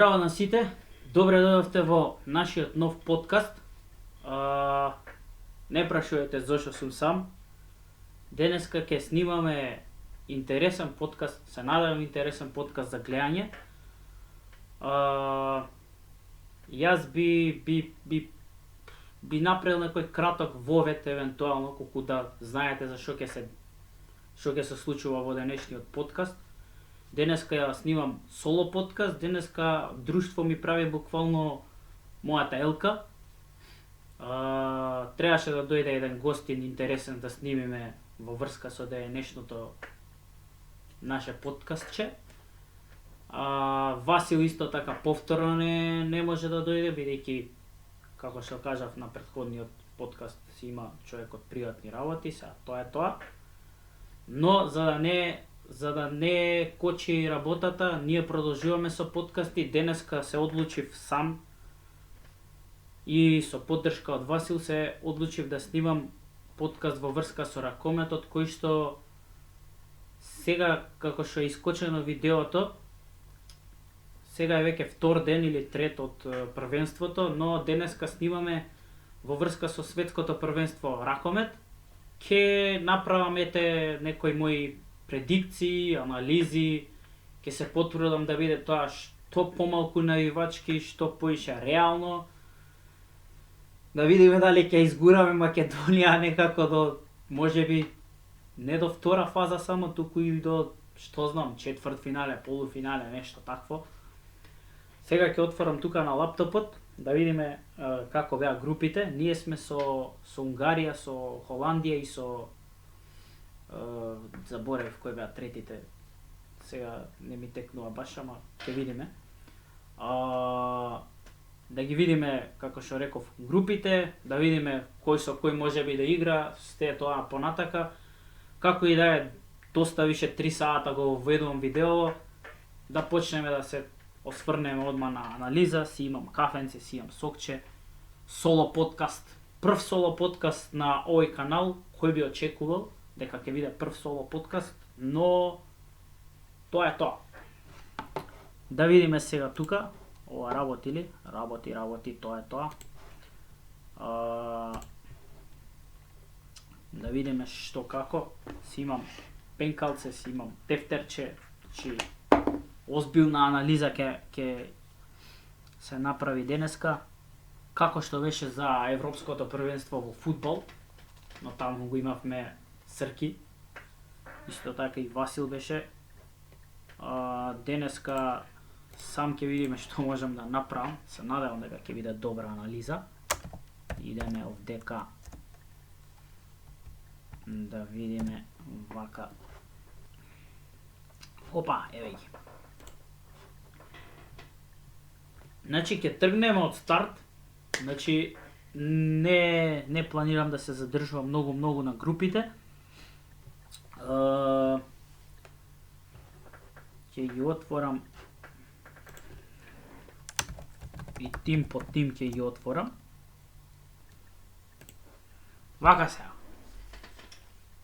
Здраво на сите, добре дојдовте во нашиот нов подкаст. Не прашувате зошто сум сам. Денеска ќе снимаме интересен подкаст, се надевам интересен подкаст за гледање. Јас би направил некој краток вовед евентуално, колку да знаете за што ќе се случува во денешниот подкаст. Денеска ја снимам соло подкаст, денеска друштво ми прави буквално мојата Елка. Требаше да дојде еден гостин интересен да снимиме во врска со денешното наше подкастче. Васил исто така повторно не може да дојде, бидејќи, како што кажав на претходниот подкаст, си има човекот приватни работи, сега тоа е тоа. Но за да не кочи работата, ние продолжуваме со подкасти. Денеска се одлучив сам и со поддршка од Васил се одлучив да снимам подкаст во врска со ракометот, кој што сега, како што е искочено видеото, сега е веќе втор ден или трет од првенството, но денеска снимаме во врска со светското првенство ракомет. Ке направам некои мои предикции, анализи, ќе се потрудам да биде тоа што помалку навивачки, што поише реално. Да видиме дали ќе изгураме Македонија некако до, можеби, не до втора фаза само, туку и до, што знам, четвртфинале, полуфинале, нешто такво. Сега ќе отворам тука на лаптопот, да видиме како беа групите. Ние сме со Унгарија, со Холандија и со заборев кои беа третите. Сега не ми текнува баш, ама ќе видиме. Да ги видиме, како што реков, групите, да видиме кој со кој можеби да игра, сте тоа понатака. Како и да е, доста више 3 сата го введувам видео, да почнеме да се осврнеме одма на анализа. Си имам кафенце, си имам сокче. Соло подкаст, прв соло подкаст на овој канал, кој би очекувал дека ќе биде прв соло подкаст, но тоа е тоа. Да видиме сега тука, ова работи ли? Работи, тоа е тоа. Да видиме што како. Си имам пенкалце, си имам тефтерче, значи озбилна анализа ќе се направи денеска. Како што беше за Европското првенство во фудбал, но таму го имавме Срки. Исто така и Васил беше. Денеска сам ќе видиме што можам да направам. Се надевам дека ќе биде добра анализа. Идеме овдека да видиме вака. Опа, еве ги. Значи ќе тргнеме од старт. Значи не планирам да се задржувам многу на групите. Ќе ги отворам и тим по тим ќе ги отворам. Вака сега.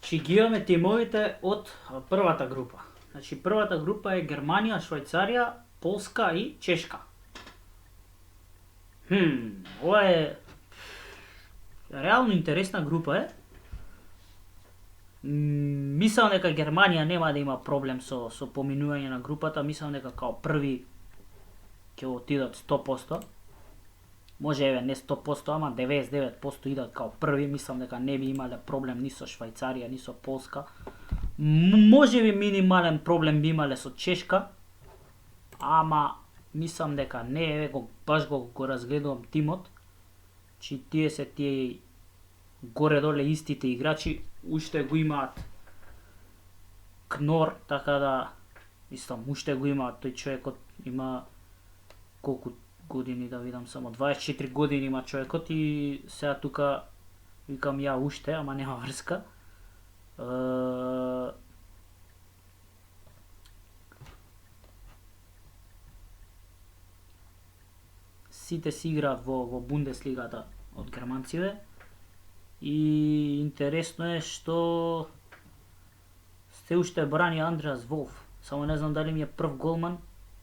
Ќе ги имаме тимовите од првата група. Значи првата група е Германија, Швајцарија, Полска и Чешка. Ова е реално интересна група е. Мислам дека Германија нема да има проблем со поминување на групата. Мислам дека као први ќе отидат 100%. Може еве не 100%, ама 99% идат као први. Мислам дека не би имале проблем ни со Швајцарија, ни со Полска. Можеби минимален проблем би имале со Чешка, ама мислам дека не, еве баш го разгледувам тимот, че тие се тие горе-доле истите играчи, уште го имаат Кнор, така да, мислам, уште го имаат, тој човекот има колку години, да видам само, 24 години има човекот и сега тука викам ја уште, ама нема врска. Сите си играат во Бундеслигата од германциве и интересно е што се уште брани Андреас Волф. Само не знам дали ми е прв голман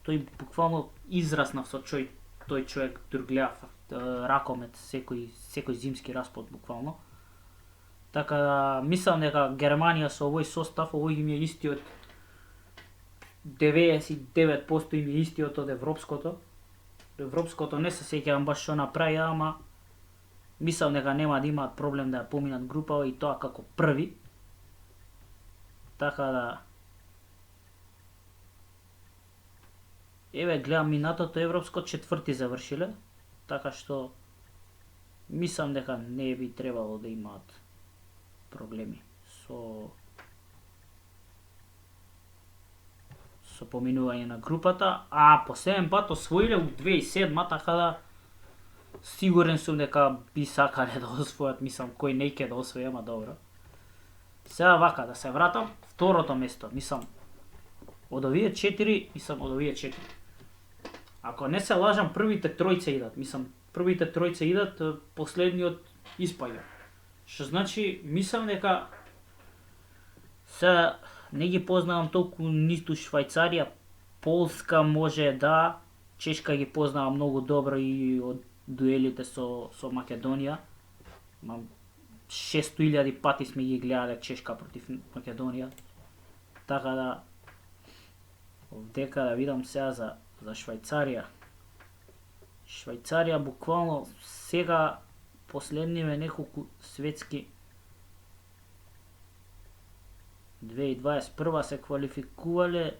тој буквално израснав со тој човек друглеав ракомет секој зимски распот буквално. Така да мислам дека Германија со овој состав, овој им е истиот 99% им е истиот од европското. Европското не се сеќавам баш што направија, ама мислам дека нема да имаат проблем да ја поминат групава и тоа како први. Така да еве гледам минатото европско четврти завршиле, така што мислам дека не би требало да имаат проблеми со поминување на групата, а последен пат освоиле у 2007, така да сигурен сум дека би сакале да освојат, мислам кој не ќе да освои, ама добро. Сега вака да се вратам, второто место, мислам од овие 4. Ако не се лажам, првите тројца идат, последниот испаѓа. Што значи, мислам дека се не ги познавам толку ниту Швајцарија, Полска може да, Чешка ги познавам многу добро и од дуелите со Македонија. 600.000 пати сме ги гледале Чешка против Македонија. Така да дека да видам сега за Швајцарија. Швајцарија буквално сега последниве неколку светски 2021 се квалификувале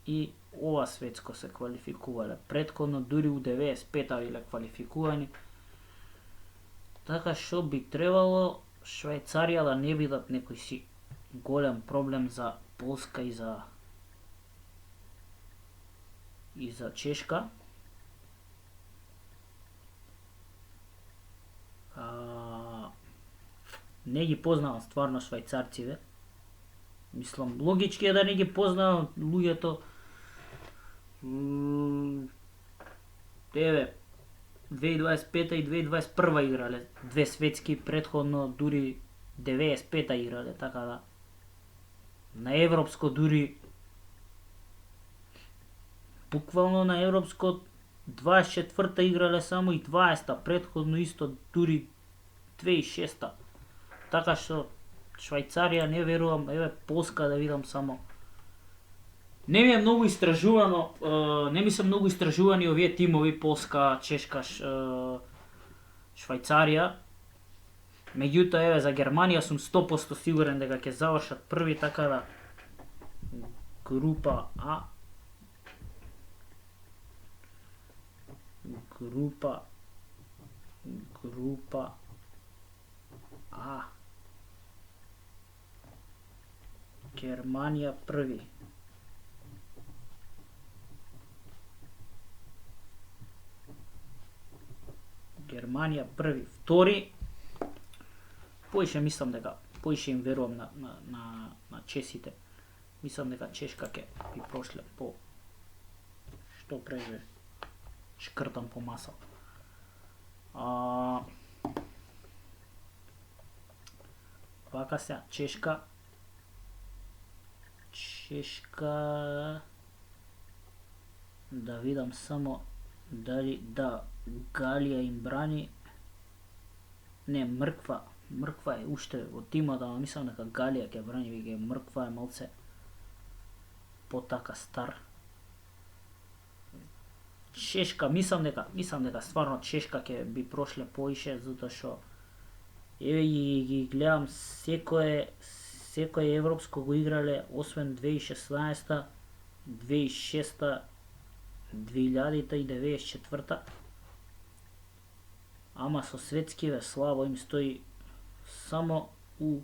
и ова светско се квалификувале. Претходно дури у 95-та биле квалификувани. Така што би требало Швајцарија да не бидат некој си голем проблем за Полска и за Чешка. Не ги познавам стварно швајцарците. Мислам, логички е да не ги познавам луѓето. Еве, 2025 и 2021 играле две светски, претходно дури 95-та играле, така да на европско дури буквално на европско 24-та играле само и 20-та, претходно исто дури 2006-та. Така што Швајцарија не верувам, еве Полска да видам само. Не ми е многу истражувано, не ми се многу истражувани овие тимови Полска, Чешка, Швајцарија. Меѓутоа еве за Германија сум 100% сигурен дека ќе завршат први, така да група А. Група А. Германија први. Германија први, втори. Поише мислам дека поише им верувам на чесите. Мислам дека Чешка ќе би прошле по што преже шкртам по маса. Вака се Чешка да видам само дали да Галија им брани. Не, Мрква е уште во тимот, ама мислам дека Галија ќе брани, веќе Мрква е малце потака стар. Чешка, мислам дека стварно Чешка ќе би прошле поише, затоа што еве ги гледам секое европско го играле, освен 2016-та, 2006-та, 2000-та и 94-та. Ама со светскиве слабо им стои. Само у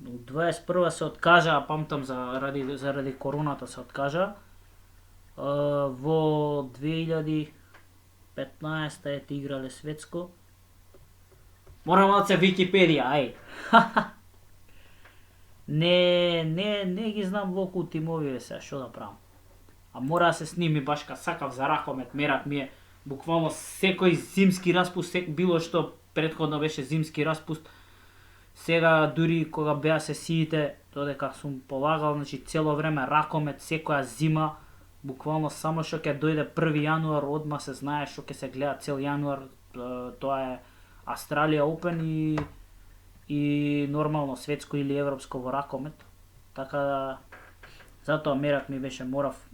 21-та се откажа, памтам заради короната се откажа. Во 2015-та ете играле светско. Мора малце Википедија, ај. Не ги знам волку тимови сега, што да правам. А мора да се сними баш ка сакав за ракомет, мерак ми е буквално секој зимски распуст, било што претходно беше зимски распуст, Сега дури кога беа сесиите, додека сум полагал, значи цело време ракомет, секоја зима, буквално само што ќе дојде 1 јануар, одма се знае што ќе се гледа цел јануар, тоа е Австралија Open и нормално светско или европско во ракомет. Така да затоа мерак ми беше морав.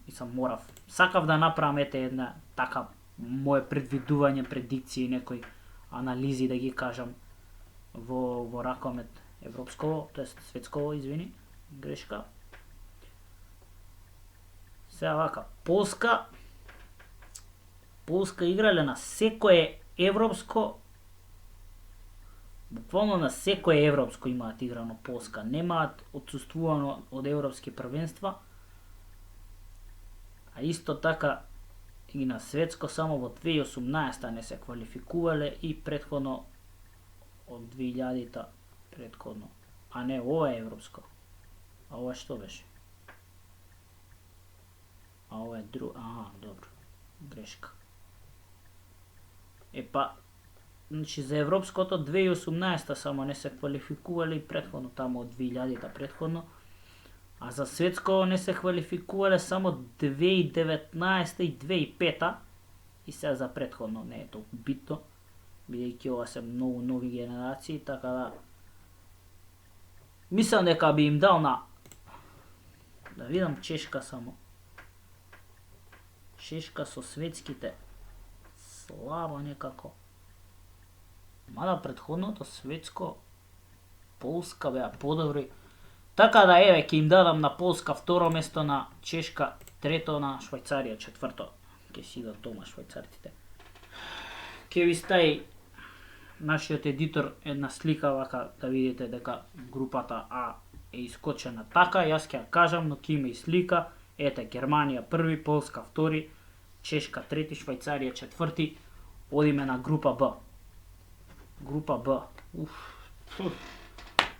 Сакав да направам една така мое предвидување, предикции, некои анализи да ги кажам во ракомет европско, тоест светско, извини, грешка. Сега вака, Полска играле на секое европско, буквално на секое европско имаат играно Полска. Немаат отсуствувано од европски првенства, а исто така и на светско само во 2018 не се квалификувале и претходно од 2000-та претходно. А не, ова е европско. А ова што беше? А ова е добро. Грешка. Значи за европското 2018 само не се квалификувале и претходно тамо од 2000-та претходно. А за светско не се квалификувале само 2019 и 2005 и сега за претходно не е толку битно, бидејќи ова се многу нови генерации, така да мислам дека би им дал да видам Чешка само. Чешка со светските слабо некако. Мада претходното светско Полска беа подобри. Така да еве ќе им дадам на Полска второ место, на Чешка трето, на Швајцарија четврто. Ќе си идат дома швајцарците. Ќе ви стаи нашиот едитор една слика вака да видите дека групата А е искочена така, јас ќе ја кажам, но ќе има и слика. Ете, Германија први, Полска втори, Чешка трети, Швајцарија четврти. Одиме на група Б. Група Б.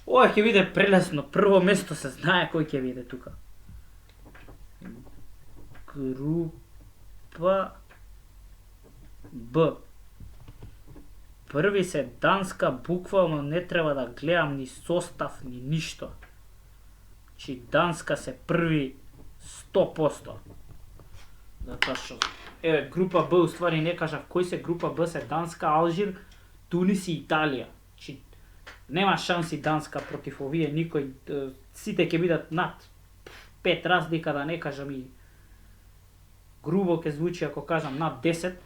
Ова ќе биде прелесно. Прво место се знае кој ќе биде тука. Група Б. Први се Данска, буквално не треба да гледам ни состав, ни ништо. Чи Данска се први 100%. Затоа што еве група Б, уствари не кажав кој се група Б се Данска, Алжир, Тунис и Италија. Чи нема шанси Данска против овие никој, сите ќе бидат над 5 разлика, да не кажам и грубо ќе звучи ако кажам над 10,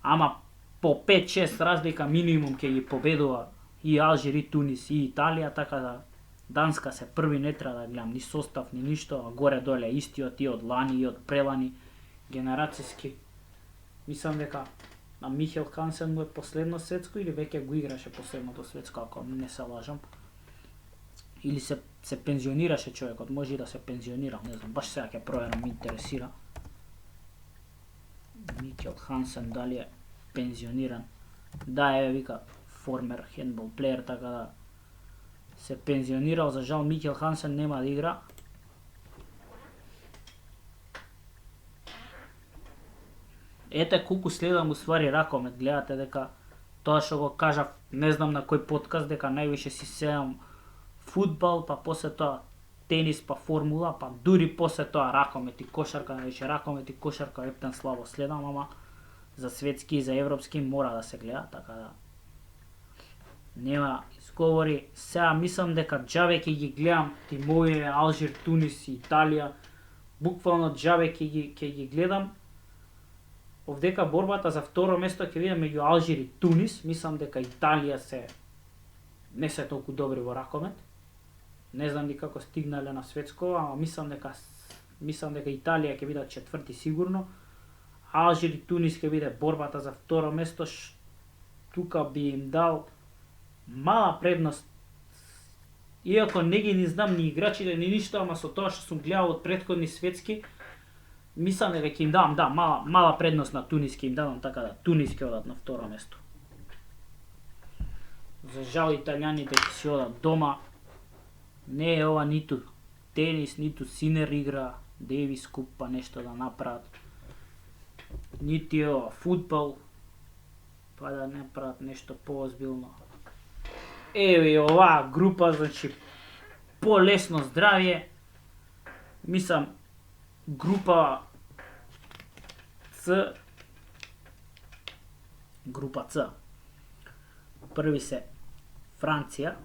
ама по 5-6 разлика минимум ќе ги победува и Алжир, и Тунис, и Италија, така да Данска се први, не треба да гледам ни состав, ни ништо, а горе-доле истиот и од лани и од прелани, генерацијски. Мислам дека на Михел Хансен му е последно светско или веќе го играше последното светско, ако не се лажам. Или се пензионираше човекот, може и да се пензионира, не знам, баш сега ќе проверам, ме интересира. Михел Хансен дали е пензиониран? Да, еве вика формер хендбол плеер, така да се пензионирал, за жал Михел Хансен нема да игра. Ете колку следам уствари ракомет, гледате дека тоа што го кажав, не знам на кој подкаст, дека највише си седам фудбал, па после тоа тенис, па формула, па дури после тоа ракомет и кошарка, највише ракомет и кошарка ептен слабо следам, ама за светски и за европски мора да се гледа, така да нема изговори. Сега мислам дека џабе ќе ги гледам тимовите Алжир, Тунис и Италија, буквално џабе ќе ги гледам. Овдека борбата за второ место ќе видам меѓу Алжир и Тунис. Мислам дека Италија не се толку добри во ракомет. Не знам ни како стигнале на светско, ама мислам дека Италија ќе биде четврти сигурно. Алжир и Тунис ќе биде борбата за второ место. Тука би им дал мала предност. Иако не ги знам ни играчите ни ништо, ама со тоа што сум гледал од претходни светски, мислам дека ќе им дам, мала предност на Тунис ќе им дадам, така да Тунис ќе одат на второ место. За жал италијаните ќе си одат дома. Не е ова ниту тенис, ниту синер игра, Дейвис куп, па нешто да направат. Нити е ова фудбал, па да не прават нешто поозбилно. Еве оваа група, значи полесно здравје. Мислам, група Ц. Група Ц. Први се Франција.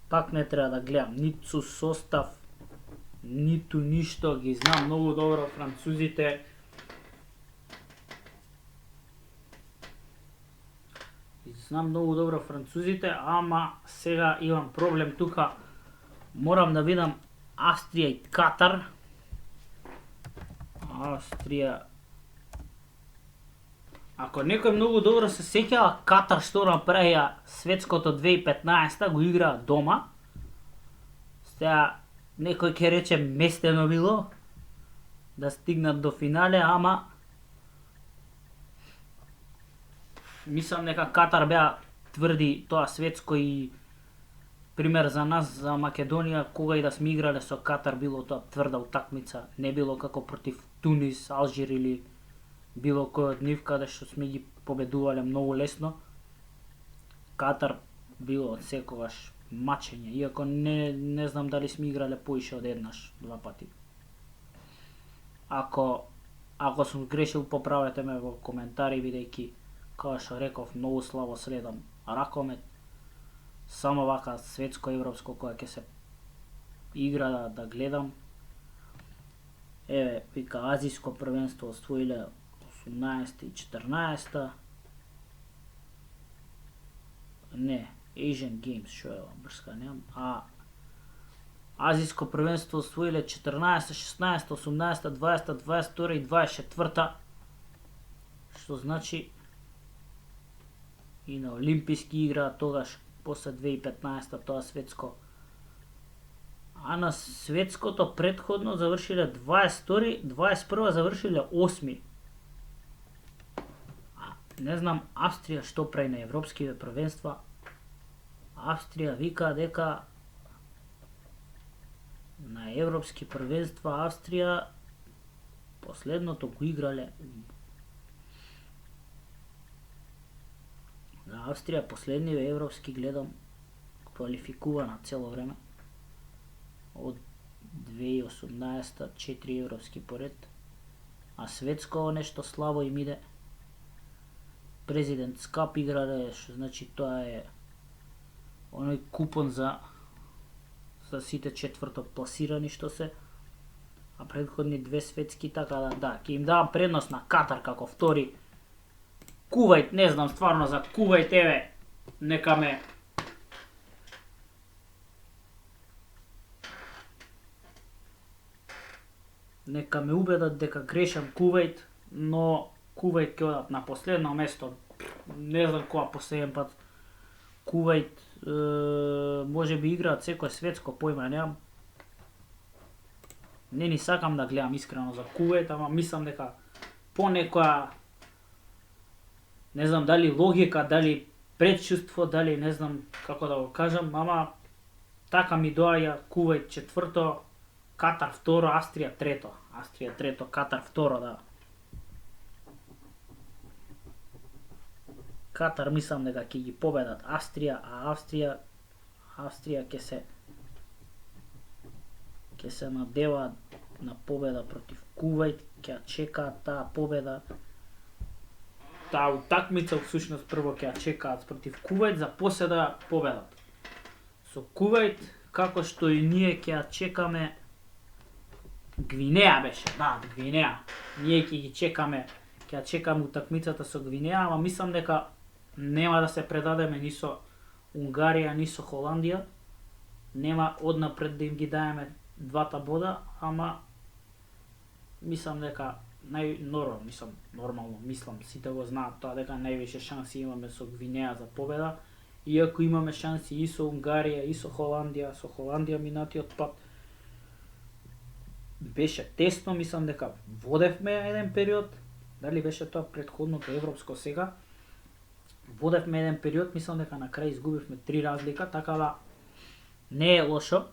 Пак не треба да гледам ниту состав, ниту ништо, ги знам многу добро французите. Ама сега имам проблем тука. Морам да видам Австрија и Катар. Австрија. Ако некој многу добро се сеќава, Катар што направија светското 2015 го играа дома. Сега некој ќе рече местено било да стигнат до финале, ама мислам дека Катар беа тврди тоа светско и пример за нас, за Македонија, кога и да сме играле со Катар, било тоа тврда утакмица, не било како против Тунис, Алжир или било кој од нив, каде што сме ги победувале многу лесно. Катар било од секогаш мачење, иако не знам дали сме играле поише од еднаш, два пати. Ако сум грешил, поправете ме во коментари, бидејќи, како што реков, многу слабо следам ракомет. Само вака светско, европско, кога ќе се игра да гледам. Еве, вика, азијско првенство освоиле 18 и 14. Не, Asian Games, што е брска, немам. Азијско првенство освоиле 14, 16, 18, 20, 22 и 24. Што значи и на Олимписки игра тогаш, после 2015 тоа светско. А на светското предходно завршиле 22, 21 завршиле 8. Не знам Австрија што прави на европските првенства. Австрија вика дека на европски првенства Австрија последното го играле. На Австрија последниве европски гледам квалификувана цело време. Од 2018 4 европски поред. А светско нешто слабо им иде. Президент Скап играле, што значи тоа е оној купон за сите четврто пласирани што се. А предходни две светски, така да, ќе им давам предност на Катар како втори. Кувајт, не знам стварно за Кувајт, еве, нека ме убедат дека грешам Кувајт, но Кувајт ќе одат на последно место. Не знам кога последен пат Кувајт може би играат секој светско, појма немам. Не ни сакам да гледам искрено за Кувајт, ама мислам дека по некоја, не знам дали логика, дали предчувство, дали не знам како да го кажам, ама така ми доаѓа Кувајт четврто, Катар второ, Австрија трето. Австрија трето, Катар второ, да. Катар мислам дека ќе ги победат Австрија, а Австрија ќе се надева на победа против Кувајт, ќе чекаат таа победа. Таа утакмица всушност прво ќе чекаат против Кувајт, за после да победат. Со Кувајт, како што и ние ќе чекаме Гвинеја беше, да, Гвинеја. Ние ќе ги чекаме, ќе чекаме утакмицата со Гвинеја, ама мислам дека нема да се предадеме ни со Унгарија, ни со Холандија. Нема однапред да им ги даеме двата бода, ама мислам дека нормално, сите го знаат тоа дека највише шанси имаме со Гвинеја за победа, иако имаме шанси и со Унгарија, и со Холандија. Со Холандија минатиот пат беше тесно, мислам дека водевме еден период, дали беше тоа претходното европско сега, водевме еден период, мислам дека на крај изгубивме 3 разлика, така да не е лошо.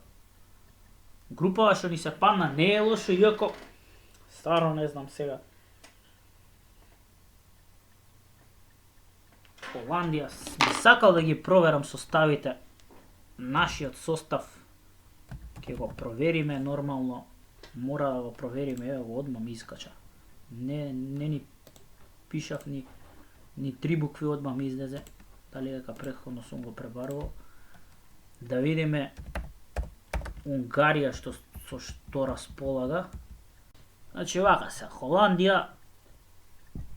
Групава што ни се падна не е лошо, иако стварно не знам сега. Холандија. Би сакал да ги проверам составите. Нашиот состав ќе го провериме нормално. Мора да го провериме, ево одма ми искача. Не ни пишав ни три букви, одма ми излезе. Дали дека претходно сум го пребарувал. Да видиме Унгарија со што располага. Значи вака се, Холандија,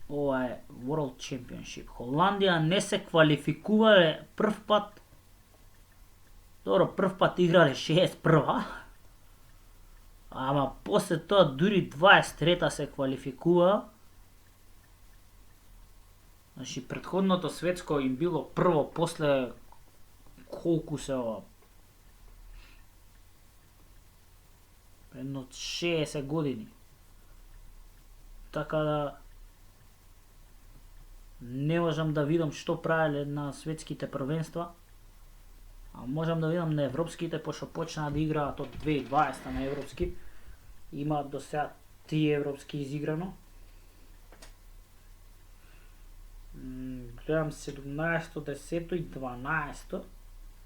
ова е World Championship. Холандија не се квалификувале прв пат. Добро, прв пат играле 61-а. Ама после тоа дури 23-та се квалификува. Значи претходното светско им било прво после колку се ова? Едно 60 години. Така да не можам да видам што правеле на светските првенства. А можам да видам на европските, пошто почнаа да играат од 2020 на европски. Имаат до сега 3 европски изиграно. Гледам 17-то, 10-то и 12-то.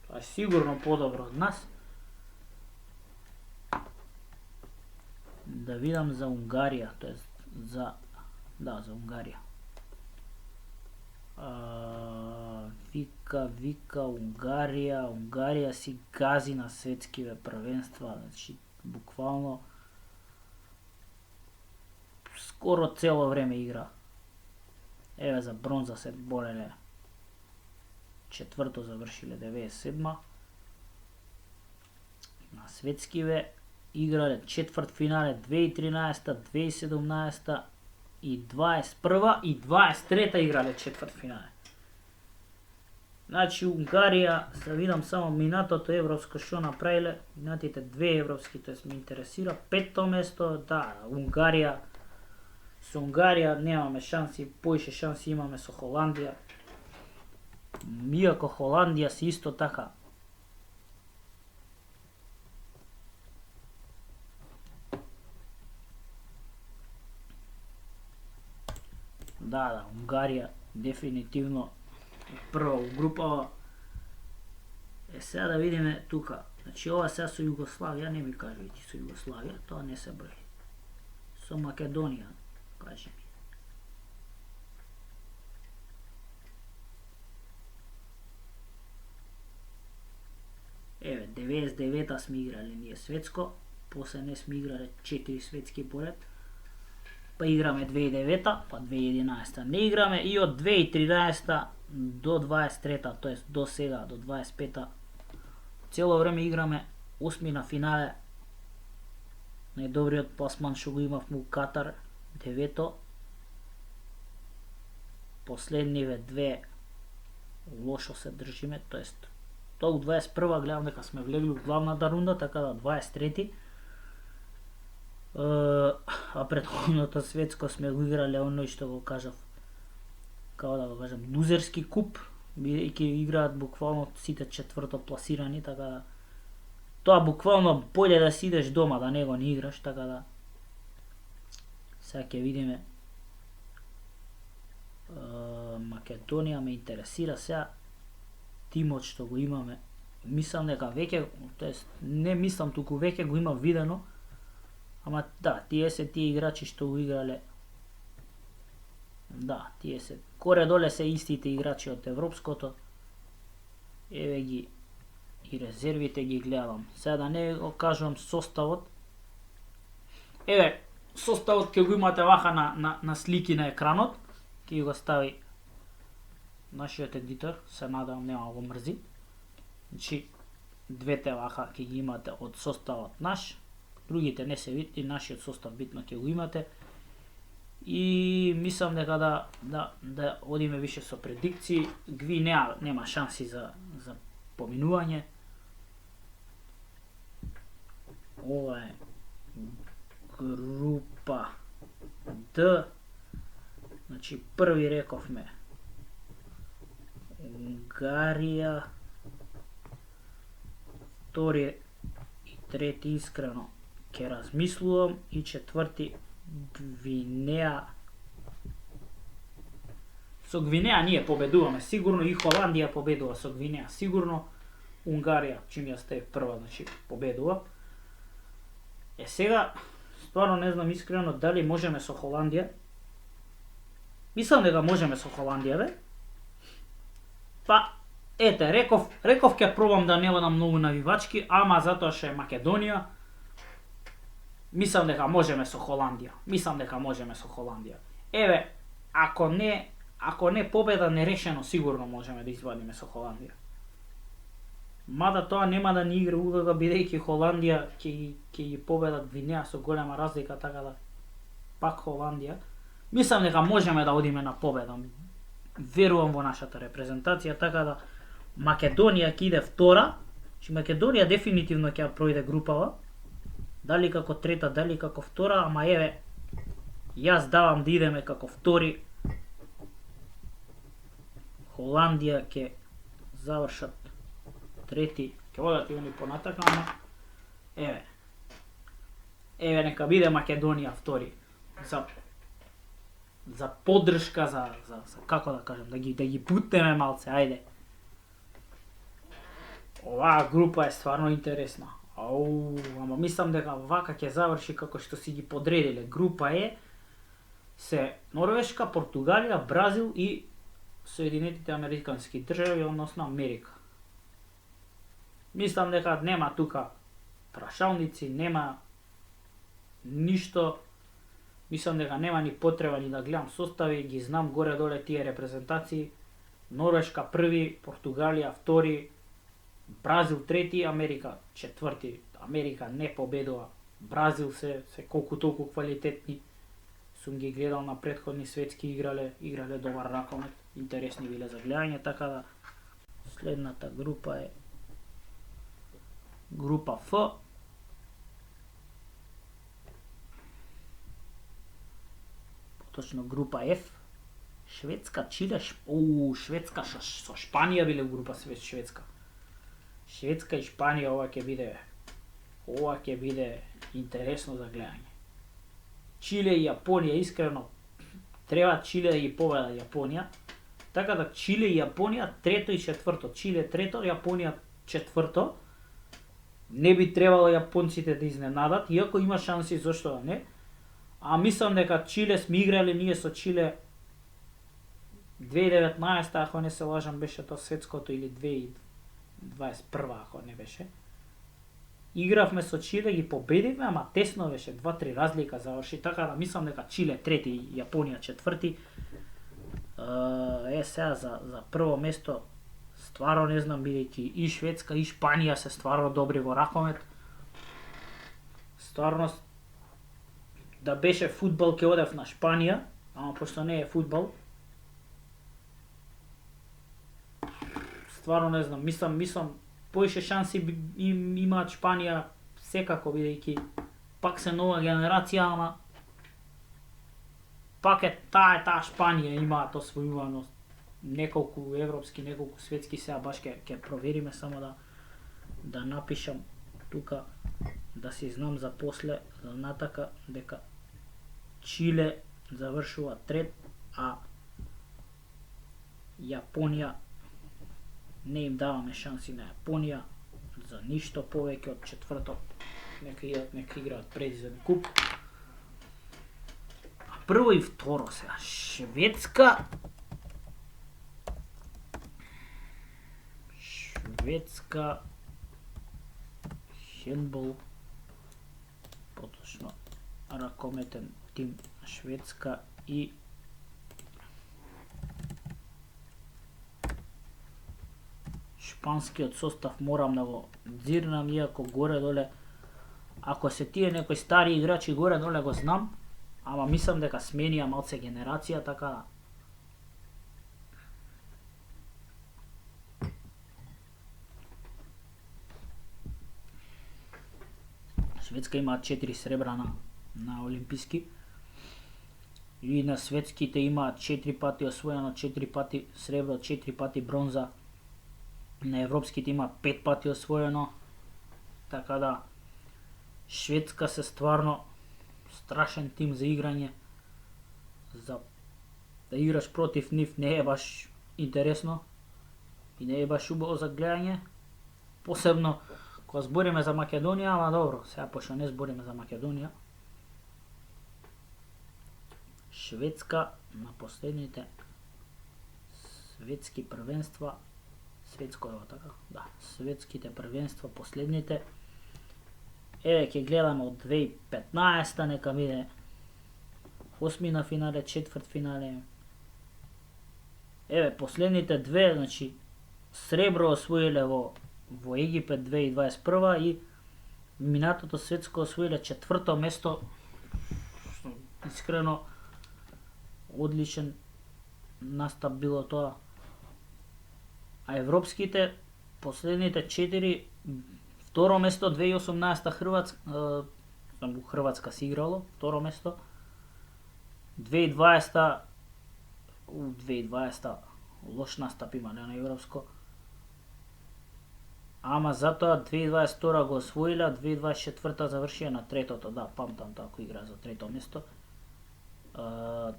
Тоа е сигурно подобро од нас. Да видам за Унгарија, тоест за Унгарија. Вика Унгарија си гази на светскиве првенства, значи буквално скоро цело време игра. Еве за бронза се бореле. Четврто завршиле 97-ма. На светскиве играле четврт финале 2013, 2017 и 21 и 23 играле четврт финале. Значи Унгарија, се видам само минатото европско што направиле, минатите две европски, тоест ме интересира, петто место, да, Унгарија. Со Унгарија немаме шанси, поише шанси имаме со Холандија. Иако Холандија се исто така Да, Унгарија дефинитивно прва у групава. Сега да видиме тука. Значи ова сега со Југославија, не ми кажувајќи со Југославија, тоа не се брои. Со Македонија, кажи ми. Еве, 99-та сме играле ние светско, после не сме играле 4 светски поред. Па играме 2009-та, па 2011-та не играме и од 2013-та до 23-та, тоест до сега, до 25-та, цело време играме осми на финале. Најдобриот пласман што го имавме у Катар, 9-то. Последниве две лошо се држиме, тоест тоа у 21-та гледам дека сме влегли у главната рунда, така да 23-ти. А претходното светско сме го играле оној што го кажав, како да го кажам, лузерски куп, бидејќи играат буквално сите четврто пласирани, така да тоа буквално боле да си идеш дома, да не го не играш, така да сега ќе видиме. Македонија ме интересира сега тимот што го имаме. Мислам дека веќе, тоест не мислам, туку веќе го има видено. Ама да, тие се тие играчи што го играле. Да, тие се коре доле се истите играчи од европското. Еве ги и резервите ги гледам. Сега да не го кажувам составот. Еве, составот ќе го имате вака на слики на екранот. Ќе го стави нашиот едитор, се надам нема го мрзи. Значи, двете вака ќе ги имате од составот наш. Другите не се види, нашиот состав битно ќе го имате. И мислам дека да одиме више со предикции. Гви нема шанси за поминување. Ова е група Д. Значи први рековме Унгарија, втори и трети искрено ќе размислувам и четврти Гвинеја Со Гвинеја ние победуваме, сигурно и Холандија победува со Гвинеја, сигурно Унгарија, чим ја сте прва, значи победува. Сега, стварно не знам искрено дали можеме со Холандија. Мислам дека можеме со Холандија, бе. Па, ете, реков ќе пробам да не одам многу навивачки, ама затоа што е Македонија, мислам дека можеме со Холандија. Еве, ако не победа нерешено, сигурно можеме да извадиме со Холандија. Мада тоа нема да ни игра улога, бидејќи Холандија ќе ги победат Гвинеја со голема разлика, така да пак Холандија. Мислам дека можеме да одиме на победа. Верувам во нашата репрезентација, така да Македонија ќе иде втора. Македонија дефинитивно ќе пројде групава. Дали како трета, дали како втора, ама еве, јас давам да идеме како втори. Холандија ќе завршат трети, ќе одат и они понатака, ама еве нека биде Македонија втори. За поддршка, за како да кажам, да ги бутнеме малце, ајде. Оваа група е стварно интересна. Ама мислам дека вака ќе заврши како што си ги подредиле. Група Е се Норвешка, Португалија, Бразил и Соединетите Американски држави, односно Америка. Мислам дека нема тука прашалници, нема ништо. Мислам дека нема ни потреба ни да гледам состави, ги знам горе-доле тие репрезентации. Норвешка први, Португалија втори, Бразил трети, Америка четврти. Америка не победува. Бразил се колку толку квалитетни. Сум ги гледал на претходни светски играле добар ракомет, интересни биле за гледање, така да следната група е група Ф. Точно група Ф. Шведска, Чиле, Шведска со Шпанија биле група Шведска. Шведска и Шпанија, ова ќе биде интересно за гледање. Чиле и Јапонија, искрено, треба Чиле да ги победа Јапонија. Така да Чиле и Јапонија трето и четврто. Чиле трето, Јапонија четврто. Не би требало јапонците да изненадат, иако има шанси, зошто да не. А мислам дека Чиле сме играли ние со Чиле 2019, ако не се лажам, беше тоа светското, или 2021, ако не беше. Игравме со Чиле, ги победивме, ама тесно беше, 2-3 разлика заврши, така да мислам дека Чиле трети, Јапонија четврти. Сега за прво место стварно не знам, бидејќи и Шведска и Шпанија се стварно добри во ракомет. Стварно да беше фудбал ќе одев на Шпанија, ама пошто не е фудбал. Стварно не знам, мислам поише шанси имаат Шпанија секако, бидејќи пак се нова генерација, ама пак е таа Шпанија имаат освојуваност неколку европски, неколку светски, сега баш ќе провериме, само да напишам тука, да си знам за после, за натака, дека Чиле завршува трет, а Јапонија не им даваме шанси на Јапонија за ништо повеќе од четврто. Нека играат предизборни куп. Прво и второ сега. Шведска, хендбол, поточно ракометен тим Шведска и шпанскиот состав морам да го дзирнам, иако горе-доле, ако се тие некои стари играчи горе-доле го знам, ама мислам дека сменија малце генерација, така да. Шведска има 4 сребра на олимписки и на светските има 4 пати освоено, 4 пати сребро, 4 пати бронза. На европските има 5 пати освоено, така да Шведска се стварно страшен тим за играње, за да играш против нив не е баш интересно и не е баш убаво за гледање. Посебно кога збориме за Македонија, ама добро, сега пошто не збориме за Македонија. Шведска на последните светски првенства, светско е така, да, светските првенства последните. Еве ќе гледаме од 2015 нека биде осми на финале, четврт финале. Еве последните две, значи сребро освоиле во Египет 2021 и минатото светско освоиле четврто место. Искрено одличен настап било тоа. А европските последните 4, второ место 2018 Хрватска си играло, второ место. 2020 лош настап имале на европско. Ама затоа 2022 го освоиле, 2024 завршија на третото, да, памтам тако игра за трето место.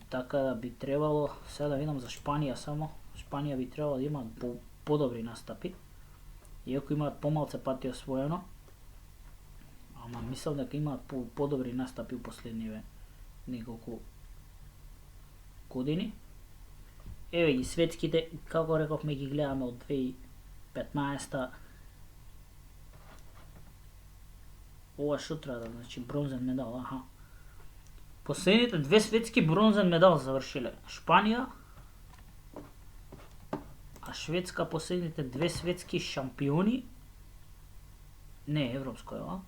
Така да би требало, сега да видам за Шпанија само, Шпанија би требало да имаат подобри настапи, иако имаат помалце пати освоено, ама мислам дека имаат подобри настапи у последниве неколку години. Еве ги светските, како рековме, ги гледаме од 2015. Ова што треба да значи бронзен медал, аха. Последните две светски бронзен медал завршиле Шпанија, а Шведска последните две светски шампиони, не европско е ова,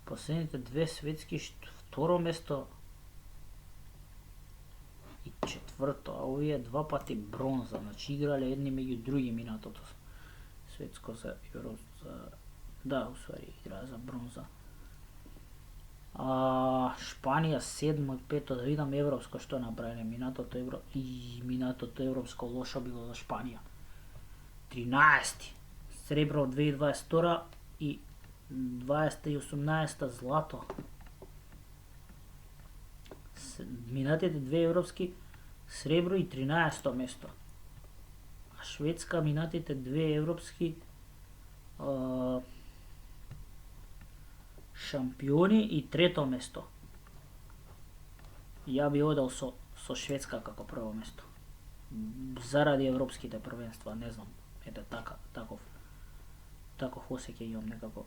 последните две светски второ место и четврто, а овие два пати бронза, значи играле едни меѓу други минатото светско за Евро, да, усвари игра за бронза. Шпанија 7 и 5, да видам европско што направиле минатото европско лошо било за Шпанија. 13 сребро 2022 и 20 и 18 злато. Минатите две европски сребро и 13 место. А Шведска минатите две европски шампиони и трето место. Ја би одел со Шведска како прво место. Заради европските првенства, не знам. Ете таков осеќај имам некако.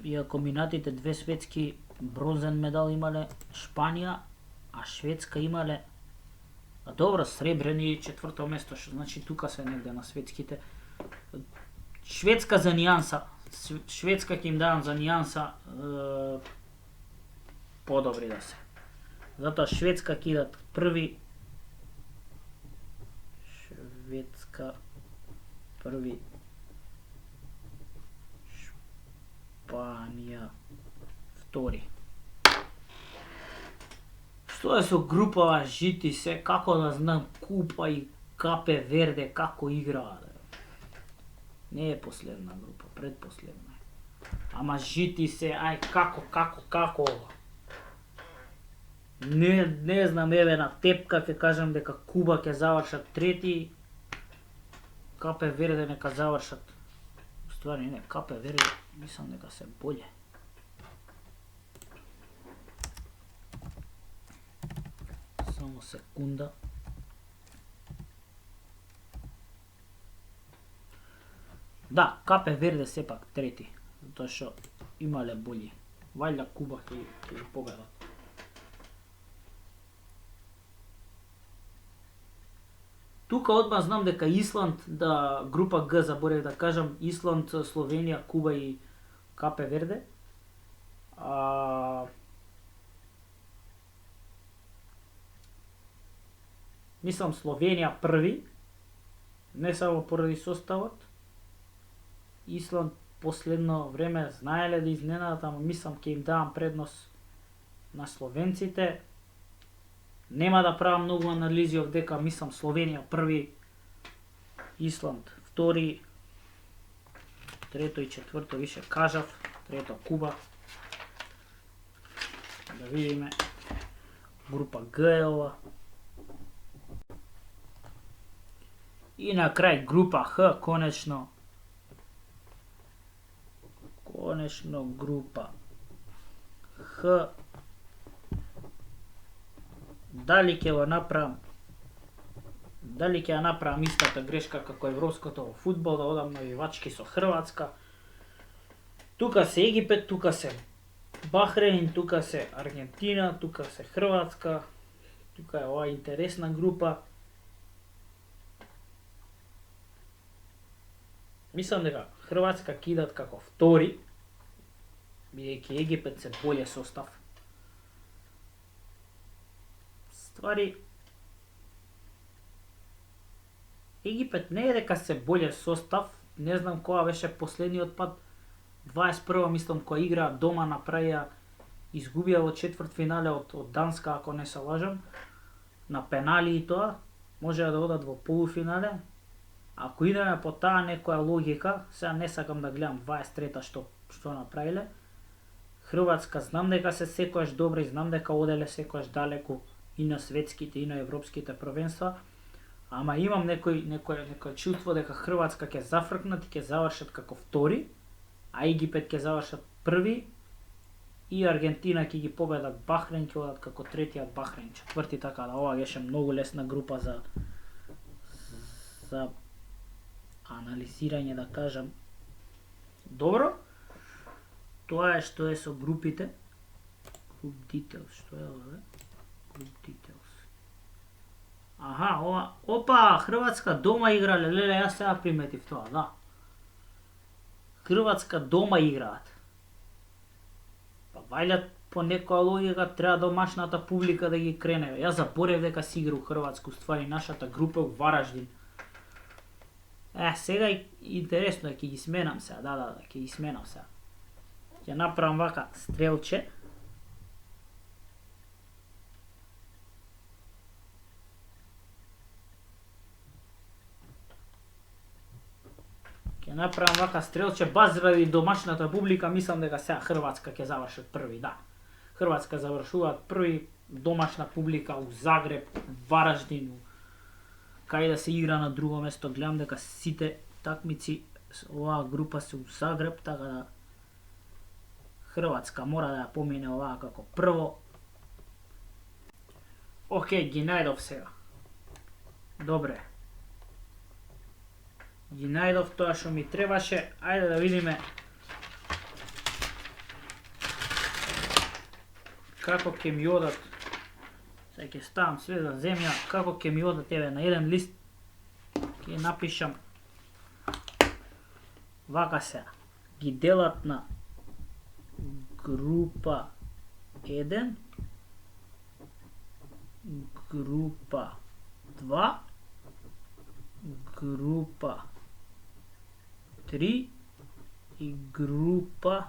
Иако минатите две светски бронзен медал имале Шпанија, а Шведска имале добро сребрени четврто место, што значи тука се негде на светските. Шведска за нијанса, Шведска ќе им давам за нијанса подобри да се. Затоа Шведска ќе идат први. Шведска први. Шпанија втори. Што е со групава жити се, како да знам Купа и Капе Верде како играат. Не е последна група, предпоследна е. Ама жити се, ај како. Не знам, еве на тепка ќе кажам дека Куба ќе завршат трети, Капе Верде нека завршат. Ствари не, Капе Верде мислам дека се боле. Само секунда. Да, Капе Верде сепак трети, затоа што имале бољи. Вајда Куба ќе ги победат. Тука одма знам дека Исланд, да, група Г заборев да кажам, Исланд, Словенија, Куба и Капе Верде. Мислам Словенија први, не само поради составот. Исланд последно време знаеле да изненадат, ама мислам ќе им давам предност на словенците. Нема да правам многу анализи дека мислам Словенија први, Исланд втори, трето и четврто више кажав, трето Куба. Да видиме Група Г е ова. И на крај група Х, конечно група Х. Дали ќе ја направам истата грешка како европското во фудбал, да одам на вивачки со Хрватска. Тука се Египет, тука се Бахрейн, тука се Аргентина, тука се Хрватска. Тука е ова интересна група. Мислам дека Хрватска ќе идат како втори, бидејќи Египет се боле состав. Ствари, Египет не е дека се боле состав, не знам кога беше последниот пат, 21 мислам кога играа дома направија, изгубија во четвртфинале од Данска, ако не се лажам, на пенали и тоа, можеа да одат во полуфинале. Ако идеме по таа некоја логика, сега не сакам да гледам 23-та што направиле. Хрватска знам дека се секојаш добри, знам дека оделе секојаш далеку и на светските и на европските првенства, ама имам некој чувство дека Хрватска ќе зафркнат и ќе завршат како втори, а Египет ќе завршат први и Аргентина ќе ги победат Бахрейн, ќе одат како третиот Бахрейн, четврти, така да ова беше многу лесна група за анализирање, да кажам. Добро, тоа е што е со групите. Group details, што е ова, бе? Group details. Аха, ова, опа, Хрватска дома играле, леле, јас сега приметив тоа, да. Хрватска дома играат. Па вајле по некоја логика треба домашната публика да ги крене. Јас заборев дека си игра у Хрватска, ствари нашата група у Вараждин. Сега интересно е, ќе ги сменам сега, да, ќе ги сменам сега. Ќе направам вака стрелче. Ќе направам вака стрелче, баш заради домашната публика, мислам дека сега Хрватска ќе завршат први, да. Хрватска завршуваат први, домашна публика у Загреб, Вараждин, кај да се игра на друго место. Гледам дека сите такмици оваа група се у Загреб, така да Хрватска мора да ја помине оваа како прво. Океј, ги најдов сега. Добре. Ги најдов тоа што ми требаше. Ајде да видиме како ќе ми одат. Сега ќе ставам све за земја, како ќе ми одат, еве, на еден лист ќе напишам вака сега. Ги делат на група 1, група 2, група 3 и група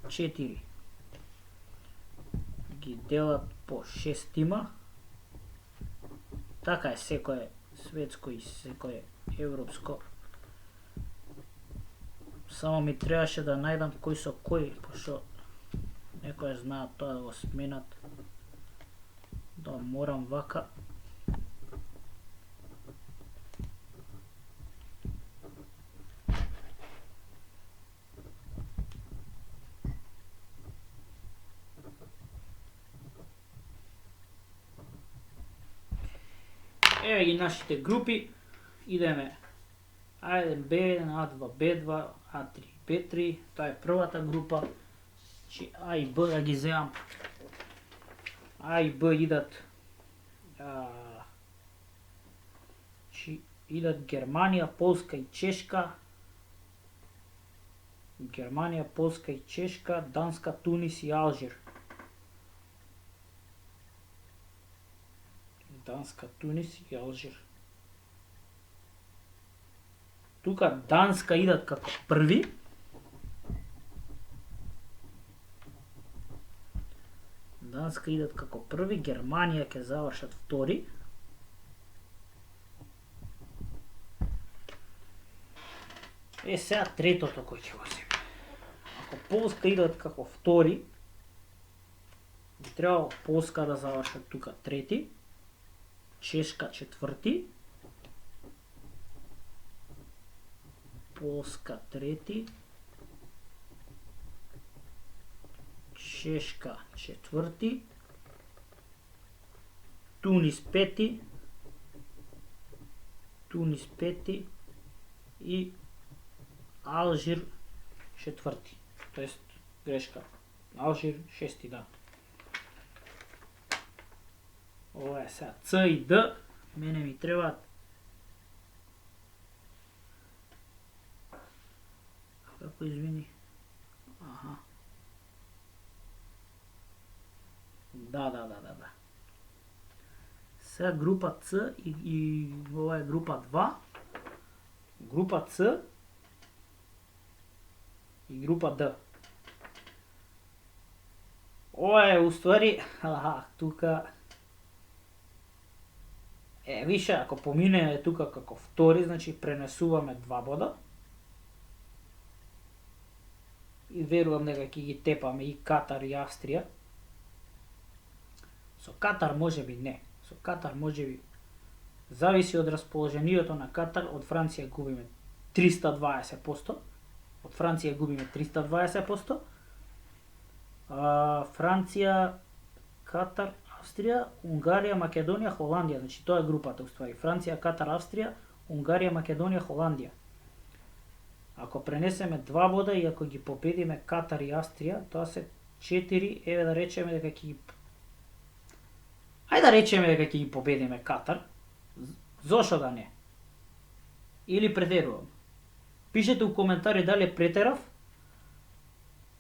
4. Ги делат по 6. Така е секое светско и секое европско. Само ми требаше да најдам кој со кој, пошто некој знаат тоа да го сменат. Да морам вака. Еве ги нашите групи. Идеме. А1, B1, A2, B2, A3, B3. Тоа е првата група. Чи А и Б да ги земам. А и Б идат идат Германија, Полска и Чешка. Германија, Полска и Чешка, Данска, Тунис и Алжир. Данска, Тунис и Алжир. Тука Данска идат како први. Данска идат како први, Германија ќе завршат втори. Сега третото кој ќе го земе. Ако Полска идат како втори, требало Полска да завршат тука трети, Чешка четврти, Полска трети, Чешка четврти, Тунис пети и Алжир четврти. Тоест, грешка. Алжир шести, да. Ова е сега Ц и Д. Мене ми требаат. Како извини? Аха. Да. Сега група Ц и ова е група 2. Група Ц и група Д. Ова е уствари, тука више, ако поминеме тука како втори, значи пренесуваме 2 бода. И верувам дека ќе ги тепаме и Катар и Австрија. Со Катар можеби не. Со Катар можеби зависи од расположението на Катар. Од Франција губиме 320%. Од Франција губиме 320%. Франција, Катар, Австрија, Унгарија, Македонија, Холандија. Значи тоа е групата уствари. Франција, Катар, Австрија, Унгарија, Македонија, Холандија. Ако пренесеме 2 бода и ако ги победиме Катар и Австрија, тоа се 4, еве да речеме дека ќе ги победиме Катар. Зошто да не? Или претерувам? Пишете у коментари дали претерав.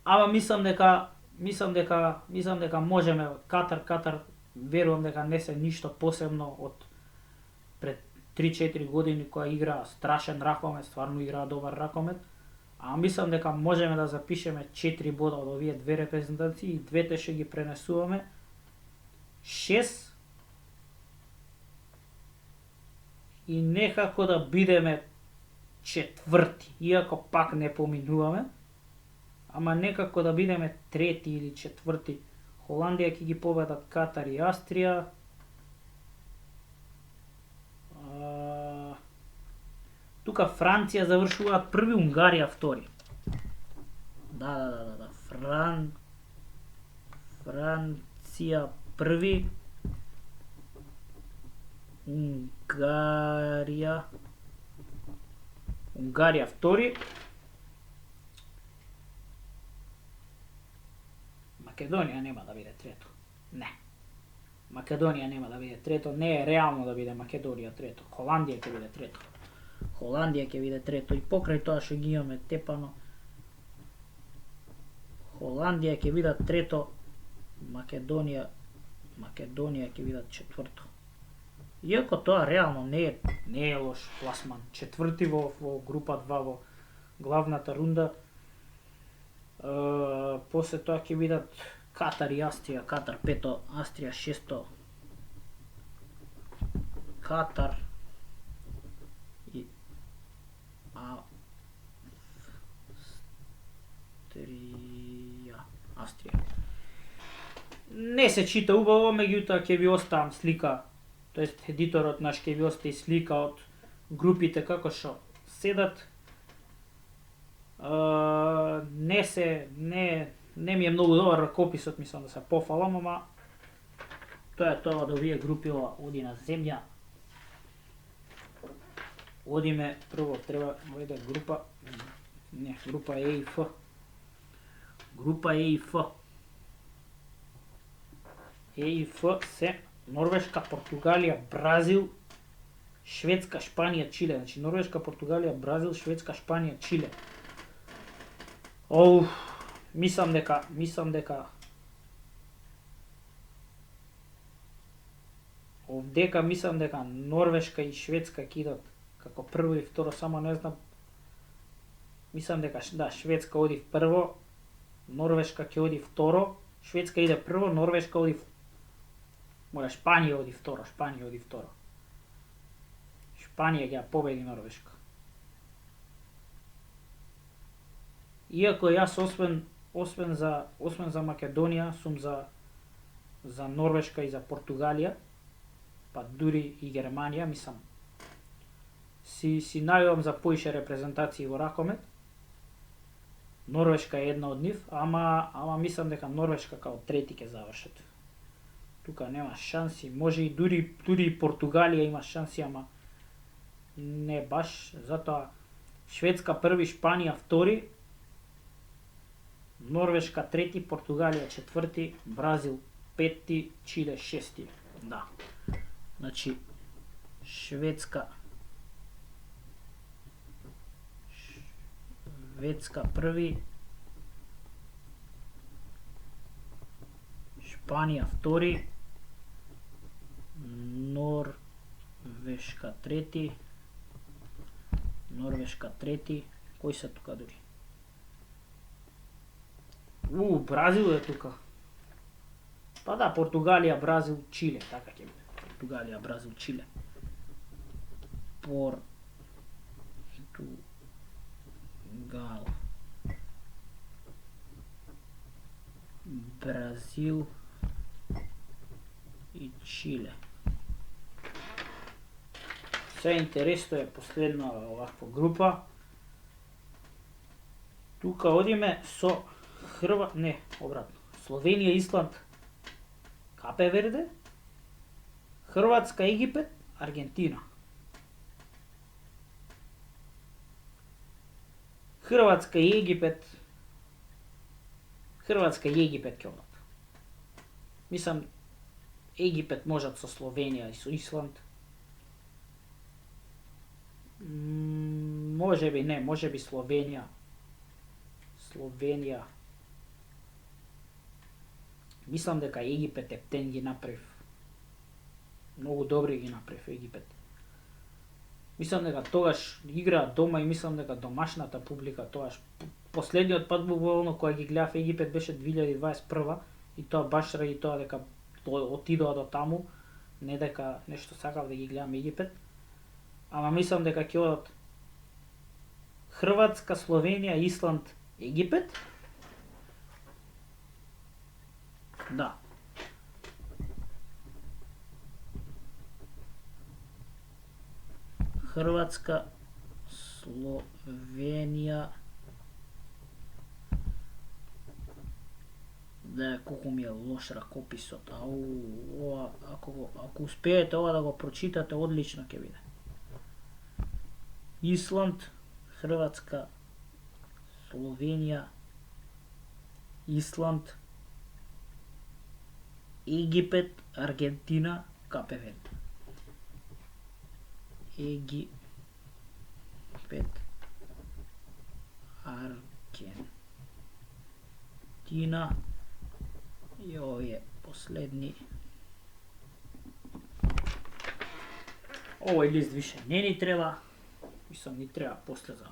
Ама мислам дека можеме Катар, верувам дека не се ништо посебно од пред 3-4 години која играа страшен ракомет, стварно играа добар ракомет. А мислам дека можеме да запишеме 4 бода од овие две репрезентации и двете ќе ги пренесуваме. 6 и некако да бидеме четврти, иако пак не поминуваме, ама некако да бидеме трети или четврти. Холандија ќе ги победат Катар и Австрија. Тука Франција завршуваат први, Унгарија втори. Да. Франција први, Унгарија втори. Македонија нема да биде трето. Не. Македонија нема да биде трето. Не е реално да биде Македонија трето. Холандија ќе биде трето. И покрај тоа што ги имаме тепано. Холандија ќе биде трето. Македонија ќе биде четврто. Иако тоа реално не е лош пласман. Четврти во група 2 во главната рунда. После тоа ќе бидат Катар и Австрија. Катар пето, Австрија шесто. Катар и Австрија. Не се чита убаво, меѓутоа ќе ви оставам слика, тоест едиторот наш ќе ви остави слика од групите како што седат. Не ми е многу добар ракописот, мислам да се пофалам, ама тоа е тоа од овие групи, оди на земја. Одиме, прво треба овде група Е и Ф. Група Е и Ф. Е и Ф се Норвешка, Португалија, Бразил, Шведска, Шпанија, Чиле. Значи Норвешка, Португалија, Бразил, Шведска, Шпанија, Чиле. Мислам дека овдека мислам дека Норвешка и Шведска ќе идат како прво и второ, само не знам. Мислам дека Шведска оди прво, Норвешка ќе оди второ, Шведска иде прво, Норвешка оди Шпанија оди второ. Шпанија ќе победи Норвешка. Иако јас освен за Македонија сум за за Норвешка и за Португалија, па дури и Германија, мислам, си најавам за поише репрезентации во ракомет. Норвешка е една од нив, ама мислам дека Норвешка као трети ќе завршат. Тука нема шанси, може и дури и Португалија има шанси, ама не баш, затоа Шведска први, Шпанија втори, Норвешка трети, Португалија четврти, Бразил петти, Чиле шести. Да. Значи Шведска први, Шпанија втори, Норвешка трети, кои се тука дури? Бразил е тука. Па да, Португалија, Бразил, Чиле, така ќе биде. Португалија, Бразил, Чиле. Португал, Бразил и Чиле. Се интересно е последна оваква група. Тука одиме со Словенија, Исланд, Капе Верде, Хрватска, Египет, Аргентина. Хрватска и Египет ќе одат. Мислам, Египет можат со Словенија и со Исланд. Можеби Словенија. Мислам дека Египет ептен ги направив. Многу добри ги направив Египет. Мислам дека тогаш играат дома и мислам дека домашната публика тогаш последниот пат буквално кога ги гледав Египет беше 2021 и тоа баш ради тоа дека отидоа до таму, не дека нешто сакав да ги гледам Египет. Ама мислам дека ќе одат Хрватска, Словенија, Исланд, Египет. Да. Хрватска, Словенија. Да, колку ми е лош ракописот. Ако успеете ова да го прочитате, одлично ќе биде. Исланд, Хрватска, Словенија, Исланд, Египет, Аргентина, Капе Верде. Египет, Аргентина и овие последни. Овој лист више не ни треба. Мислам, ни треба после за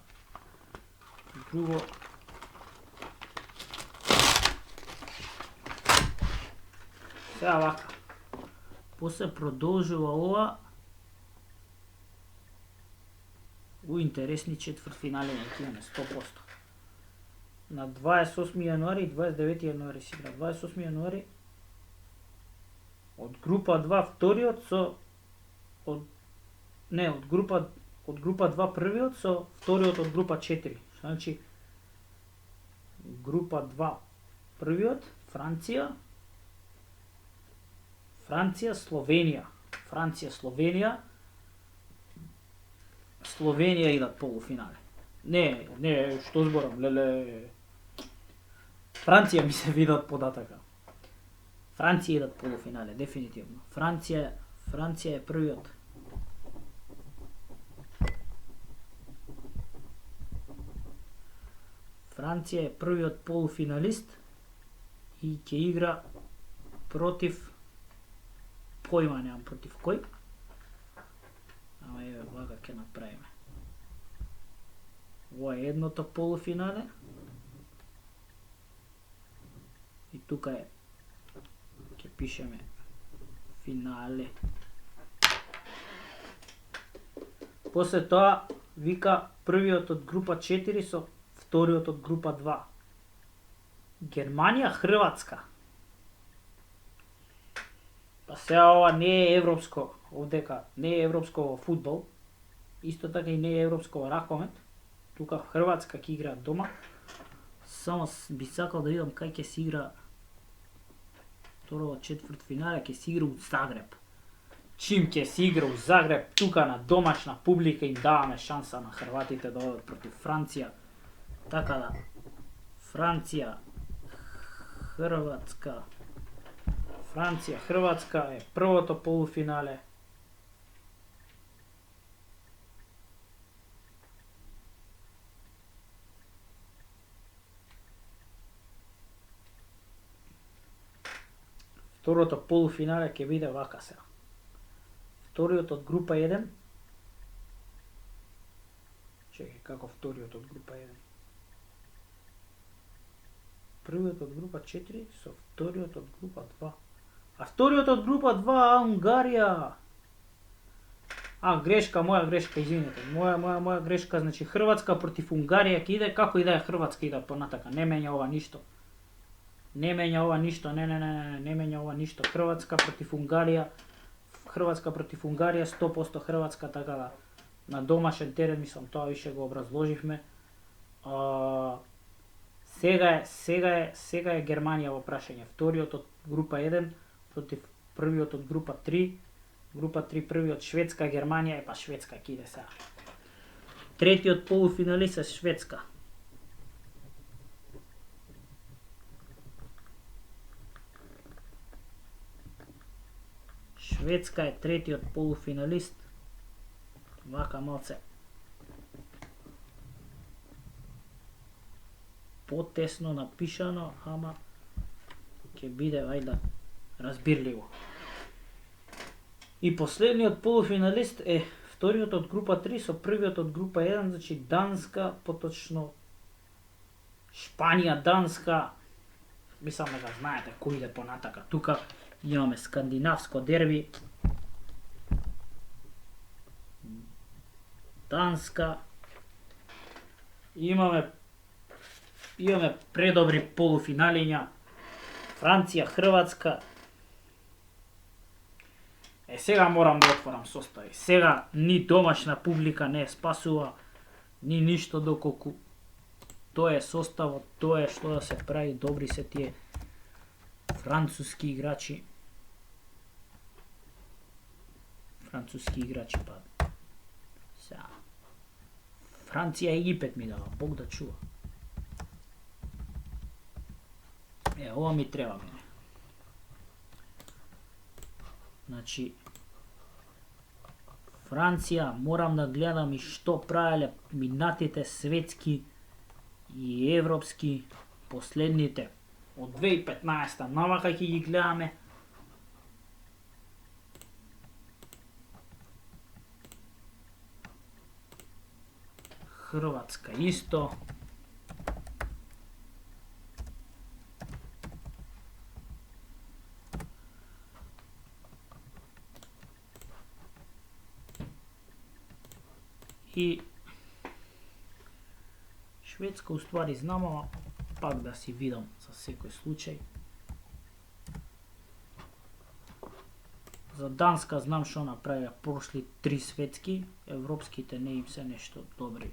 друго. Сега вака. После продолжува ова. Интересни четвртфинали на имаме 100%. На 28 јануари и 29 јануари си игра. 28 јануари од група 2 вториот со од група 2 првиот со вториот од група 4. Значи група 2 првиот Франција, Словенија. Словенија идат полуфинале. Не, што зборам, леле. Франција ми се видат података. Франција идат полуфинале, дефинитивно. Франција е првиот. Франција е првиот полуфиналист и ќе игра против појма немам против кој. Ама еве вака ќе направиме. Ова е едното полуфинале. И тука е ќе пишеме финале. После тоа вика првиот од група 4 со вториот од група 2. Германија, Хрватска. Па сега ова не е европско, овдека не е европско во фудбал, исто така и не е европско во ракомет. Тука Хрватска ќе игра дома. Само би сакал да видам кај ќе се игра второ четвртфинале, ќе се игра у Загреб. Чим ќе се игра у Загреб, тука на домашна публика им даваме шанса на хрватите да одат против Франција. Така да, Франција, Хрватска е првото полуфинале. Второто полуфинале ќе биде вака сега. Вториот од група 1. Чекај, како вториот од група 1? Првиот од група 4 со вториот од група 2. А вториот од група 2 Унгарија. Грешка, моја грешка, извинете. Моја грешка, значи Хрватска против Унгарија ќе иде, како и да е Хрватска иде понатака. Не менја ова ништо. Не менја ова ништо, не менја ова ништо. Хрватска против Унгарија, 100% Хрватска, така да на домашен терен, мислам, тоа више го образложивме. Сега е Германија во прашање. Вториот од група 1 против првиот од група 3. Група 3 првиот Шведска, Германија, па Шведска ќе иде сега. Третиот полуфиналист е Шведска. Шведска е третиот полуфиналист. Вака малце потесно напишано, ама ќе биде вајда разбирливо. И последниот полуфиналист е вториот од група 3 со првиот од група 1, значи Данска, поточно Шпанија, Данска. Мислам да го знаете кој иде понатака. Тука имаме скандинавско дерби. Данска. Имаме предобри полуфиналиња. Франција, Хрватска. Сега морам да отворам состави. Сега ни домашна публика не спасува, ни ништо, доколку тоа е составот, тоа е што да се прави, добри се тие француски играчи. Па сега Франција и Египет ми дава, Бог да чува. Ова ми треба мене. Значи Франција морам да гледам и што правеле минатите светски и европски последните од 2015 навака ќе ги гледаме. Хрватска исто. И Шведска уствари знам, ама пак да си видам за секој случај. За Данска знам што направија прошли 3 светски, европските не им се нешто добри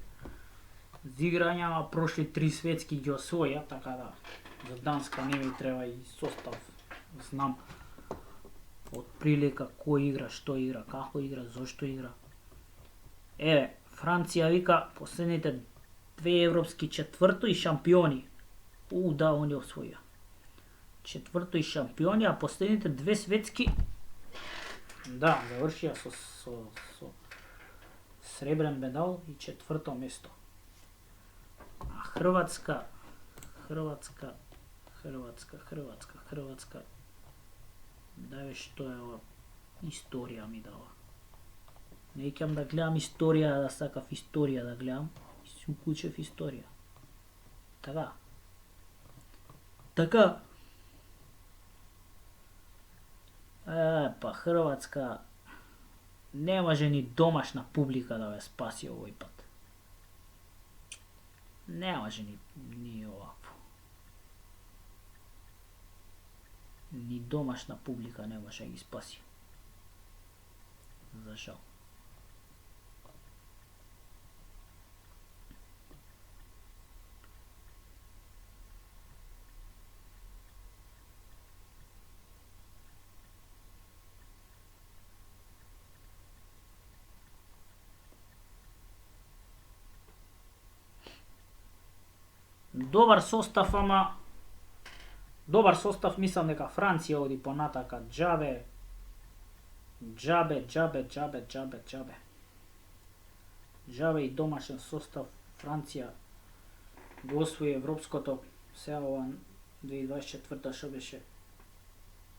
зиграња, ама прошли 3 светски ги освоја, така да за Данска не ми треба и состав. Знам од прилика кој игра, што игра, како игра, зошто игра. Франција вика последните 2 европски четврто и шампиони. Да, они освоја. Четврто и шампиони, а последните 2 светски да, завршија со сребрен медал и четврто место. А Хрватска да што е ова историја ми дава. Не икам да гледам историја, да сакав историја да гледам, и си уклучев историја. Така. Па Хрватска не може ни домашна публика да ве спаси овој пат. Не може ни овакво. Ни домашна публика не може да ги спаси. За жал. Добар состав, ама добар состав, мислам дека Франција оди понатака џабе и домашен состав. Франција го освои европското, сега ова 2024 што беше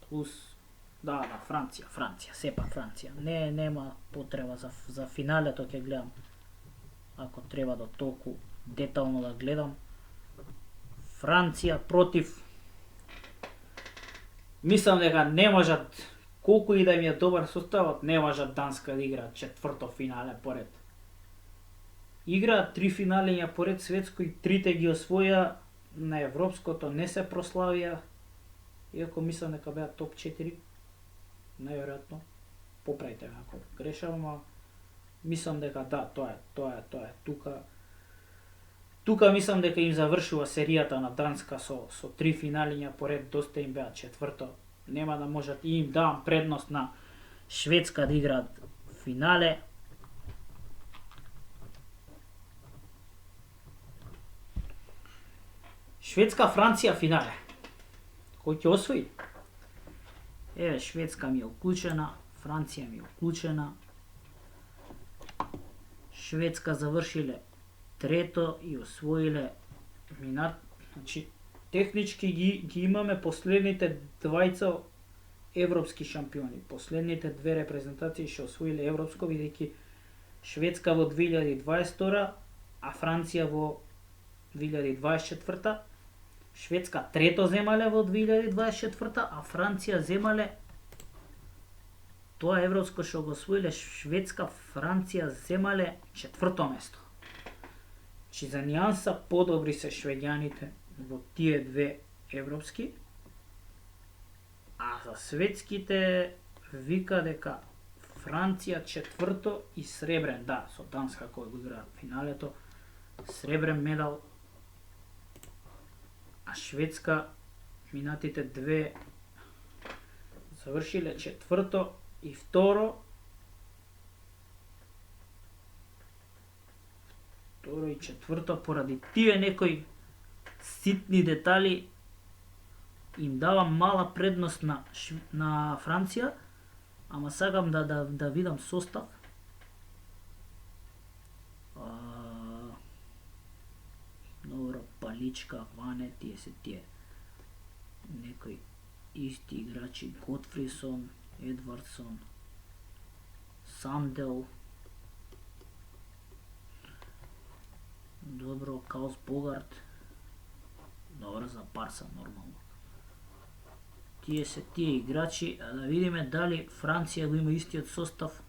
плюс. Да, Франција, сепак Франција. Нема потреба за финалето ќе гледам. Ако треба да толку детално да гледам. Франција против. Мислам дека не можат, колку и да им е добар составот, не можат Данска да играат четврто финале поред. Играат 3 финалења поред светско и 3 ги освоја, на европското не се прославија, иако мислам дека беа топ 4, најверојатно. Поправите ме ако грешам, ама мислам дека да, тоа е. Тука мислам дека им завршува серијата на Данска со 3 финалења поред, доста им беа четврто. Нема да можат, и им давам предност на Шведска да играат финале. Шведска Франција финале. Кој ќе освои? Еве, Шведска ми е уклучена, Франција ми е уклучена. Шведска завршиле трето и освоиле минат. Значи, технички ги имаме последните двајца европски шампиони. Последните две репрезентации што освоиле европско, бидејќи Шведска во 2022, а Франција во 2024. Шведска трето земале во 2024, а Франција земале тоа европско што го освоиле Шведска, Франција земале четврто место. Чи за нијанса подобри се швеѓаните во тие две европски, а за светските вика дека Франција четврто и сребрен, да, со Данска кој го играат финалето, сребрен медал, а Шведска минатите две завршиле четврто и второ и четврто. Поради тие некои ситни детали им дава мала предност на Франција, ама сакам да видам состав. Добро, Паличка, Ване, тие се тие некои исти играчи, Готфрисон, Едвардсон, Сандел, добро, Каус Богарт, добро за Барса нормално. Тие се тие играчи, а да видиме дали Франција го има истиот состав.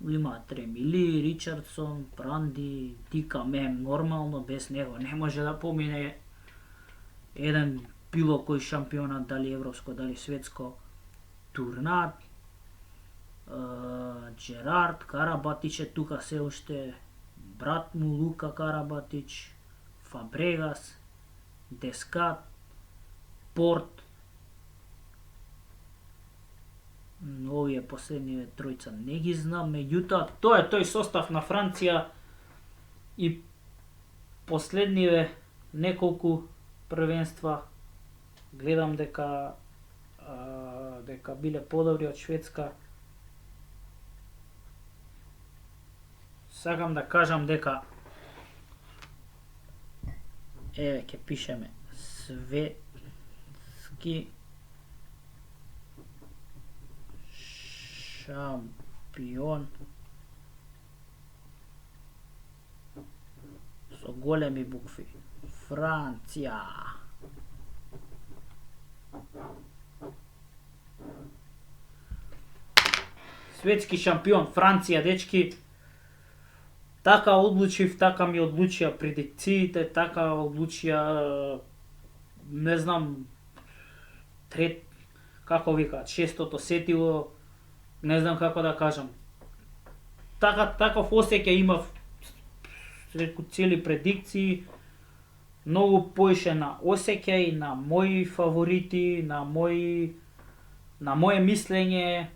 Го има Тремили, Ричардсон, Пранди, Дика Мем, нормално, без него не може да помине еден било кој шампионат, дали европско, дали светско. Турнат, Джерард, Карабатич е тука се уште, брат му Лука Карабатич, Фабрегас, Дескат, Порт. Овие последниве тројца не ги знам, меѓутоа тоа е тој состав на Франција и последниве неколку првенства гледам дека биле подобри од Шведска. Сакам да кажам дека еве ќе пишеме светски шампион со големи букви. Франција. Светски шампион Франција, дечки. Така одлучив, така ми одлучија предикциите, така одлучија, не знам, како викаат, шестото сетило, не знам како да кажам. Таков осеќај имав преку цели предикции, многу поише на осеќај, на мои фаворити, на мое мислење.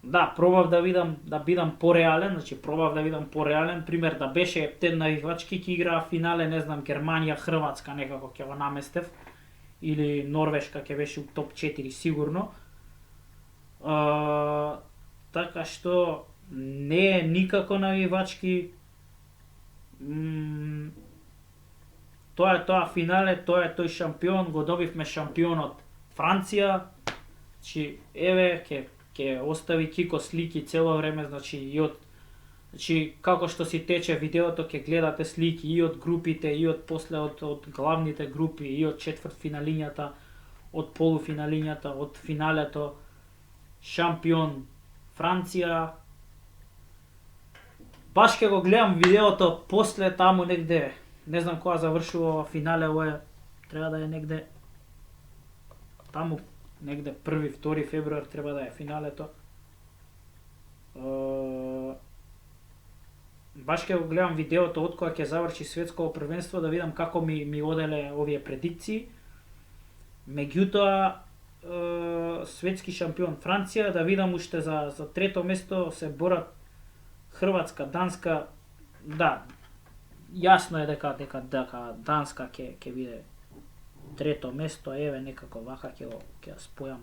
Да, пробав да бидам пореален, значи пробав да бидам пореален, пример да беше те навивачки ќе играа финале, не знам, Германија, Хрватска некако ќе го наместев, или Норвешка ќе беше у топ 4 сигурно. Така што не е никако навивачки. Тоа е тоа финале, тоа е тој шампион, го добивме шампионот Франција. Значи, еве, ќе остави Кико слики цело време, значи како што си тече видеото, ќе гледате слики и од групите, и од после од главните групи, и од четвртфиналињата, од полуфиналињата, од финалето. Шампион Франција. Баш ќе го гледам видеото после таму негде, не знам кога завршува финале, ова треба да е негде таму, негде 1-2 февруар треба да е финалето. Баш ќе го гледам видеото од кога ќе заврши светско првенство, да видам како ми оделе овие предикции. Меѓутоа, светски шампион Франција, да видам уште за трето место се борат Хрватска, Данска. Да, јасно е дека Данска ќе биде трето место, еве некако вака ќе ја спојам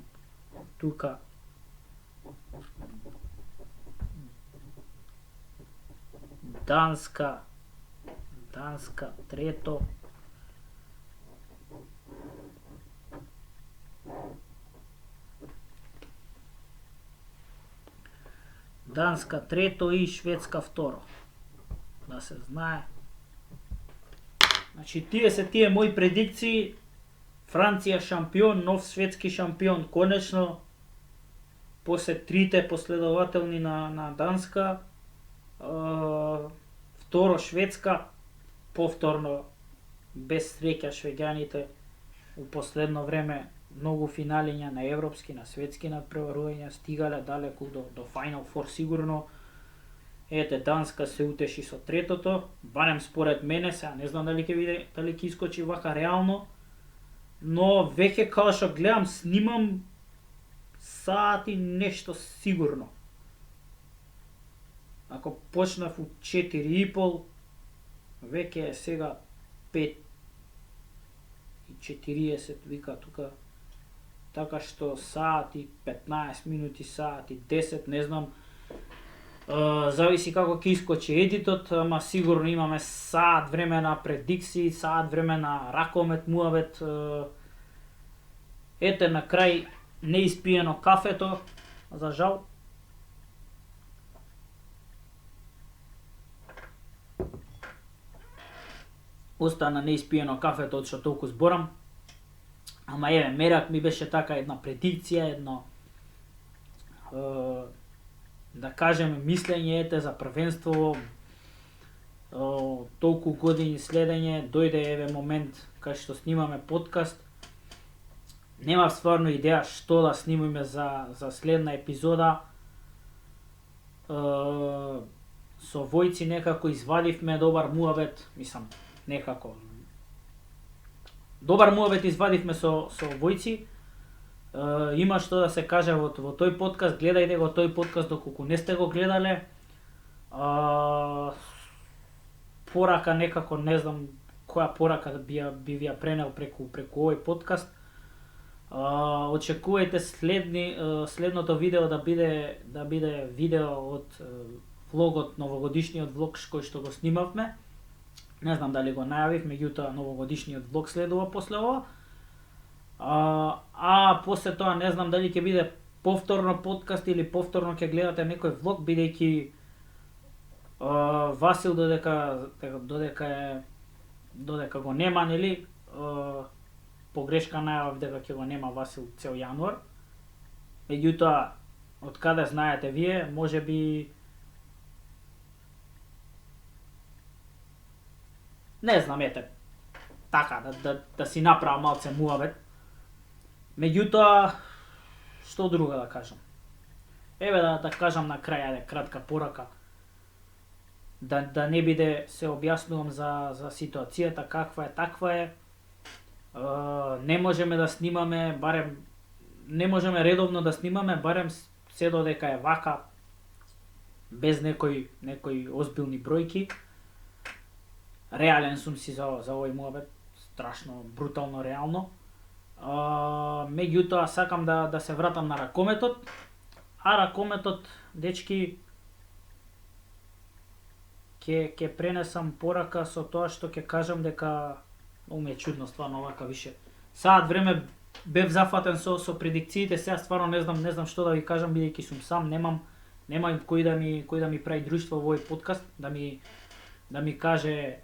тука. Данска трето. Данска трето и Шведска второ. Да се знае. Значи тие мои предикции. Франција шампион, нов светски шампион, конечно. После трите последователни на Данска. Второ Шведска. Повторно без среќа швеѓаните у последно време многу финалиња на европски, на светски надпреварувања, стигале далеку до Final Four сигурно. Ете, Данска се утеши со третото, барем според мене, сега не знам дали ќе искочи вака реално, но веќе као што гледам, снимам сати нешто сигурно. Ако почнав у 4:30, веќе е сега 5:40 вика тука. Така што сати 15 минути, сати 10, не знам. Зависи како ќе искочи едитот, ама сигурно имаме саат време на предикции, саат време на ракомет, муавет. Ете, на крај неиспиено кафето, за жал. Остана неиспиено кафето од што толку зборам. Ама еве, мерак ми беше така една предикција, едно да кажеме мислење ете за првенство, толку години следење, дојде еве момент кај што снимаме подкаст. Немав стварно идеја што да снимиме за следна епизода. Со Војци некако извадивме добар муавет, мислам, некако. Добар муавет извадивме со Војци. Има што да се каже во тој подкаст, гледајте го тој подкаст доколку не сте го гледале. Порака некако, не знам која порака би ја пренел преку овој подкаст. Очекувајте следното видео да биде видео од влогот, новогодишниот влог кој што го снимавме. Не знам дали го најавив, меѓутоа новогодишниот влог следува после ова. После тоа не знам дали ќе биде повторно подкаст или повторно ќе гледате некој влог, бидејќи Васил додека го нема, нели? Погрешка најавив дека ќе го нема Васил цел јануар. Меѓутоа, од каде знаете вие, можеби не знам, ете, така, да си направам малце муавет. Меѓутоа, што друго да кажам? Еве да кажам на крај, ајде, кратка порака. Да не биде се објаснувам за ситуацијата каква е, таква е. Не можеме да снимаме, барем не можеме редовно да снимаме, барем се додека е вака, без некои озбилни бројки. Реален сум си за овој муабет, страшно, брутално реално. Меѓутоа сакам да се вратам на ракометот, а ракометот, дечки, ќе пренесам порака со тоа што ќе кажам дека многу ми е чудно стварно вака више. Саат време бев зафатен со предикциите, сега стварно не знам што да ви кажам бидејќи сум сам, немам кој да ми прави друштво во овој подкаст, да ми каже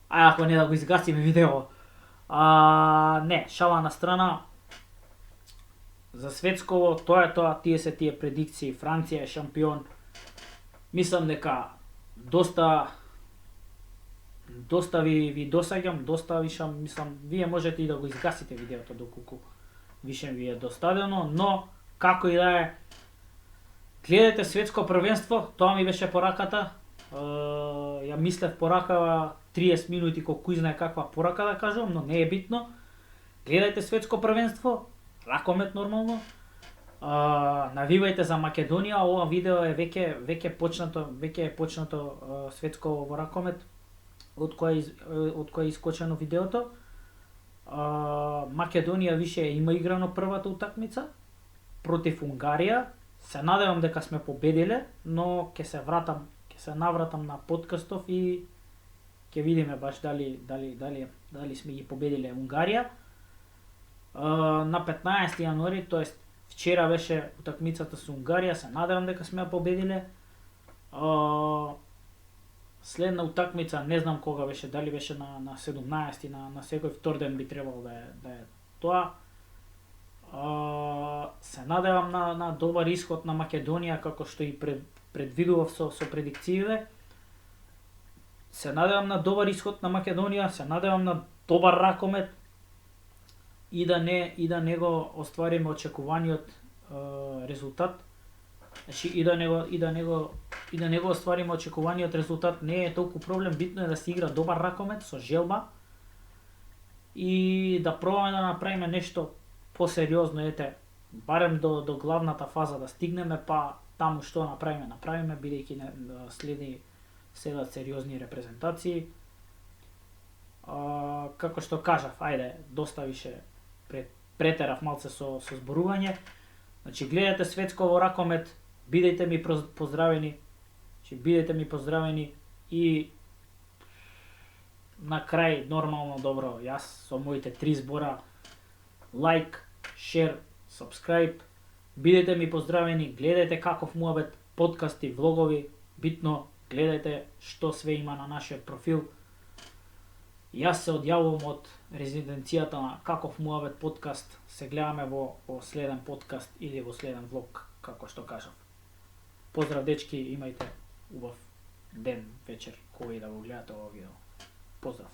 ако не да го изгасиме видео. Не, шала на страна. За светсково тоа е тоа, тие се тие предикции, Франција е шампион. Мислам дека доста ви досаѓам, доста вишам, мислам, вие можете и да го изгасите видеото доколку више ви е доставено, но како и да е, гледајте светско првенство, тоа ми беше пораката. Ја мислев порака 30 минути колку знае каква порака да кажам, но не е битно. Гледајте светско првенство, ракомет нормално. Навивајте за Македонија, ова видео е веќе е почнато светско во ракомет, од кој е искочено видеото. Македонија више има играно првата утакмица против Унгарија. Се надевам дека сме победиле, но ќе се навратам на подкастов и ќе видиме баш дали сме ги победиле Унгарија. На 15 јануари, тоест вчера беше утакмицата со Унгарија, се надевам дека сме ја победиле. Следна утакмица, не знам кога беше, дали беше на 17 на секој вторден би требало да е тоа. Се надевам на добар исход на Македонија, како што и предвидував со предикциите. Се надевам на добар исход на Македонија, се надевам на добар ракомет и да не го оствариме очекуваниот резултат. Значи и да не го оствариме очекуваниот резултат не е толку проблем, битно е да се игра добар ракомет со желба и да пробаме да направиме нешто посериозно, ете, барем до главната фаза да стигнеме, па таму што направиме, бидејќи следат сериозни репрезентации. Како што кажав, ајде, доста више претерав малце со зборување. Значи, гледате светско во ракомет, бидејте ми поздравени и на крај нормално добро, јас со моите 3 збора: лайк, шер, сабскрајб. Бидете ми поздравени, гледајте каков муабет, подкасти, влогови, битно гледајте што све има на нашиот профил. Јас се одјавувам од резиденцијата на Каков муабет подкаст. Се гледаме во следен подкаст или во следен влог, како што кажав. Поздрав дечки, имајте убав ден, вечер, кој да го гледате ова видео. Поздрав.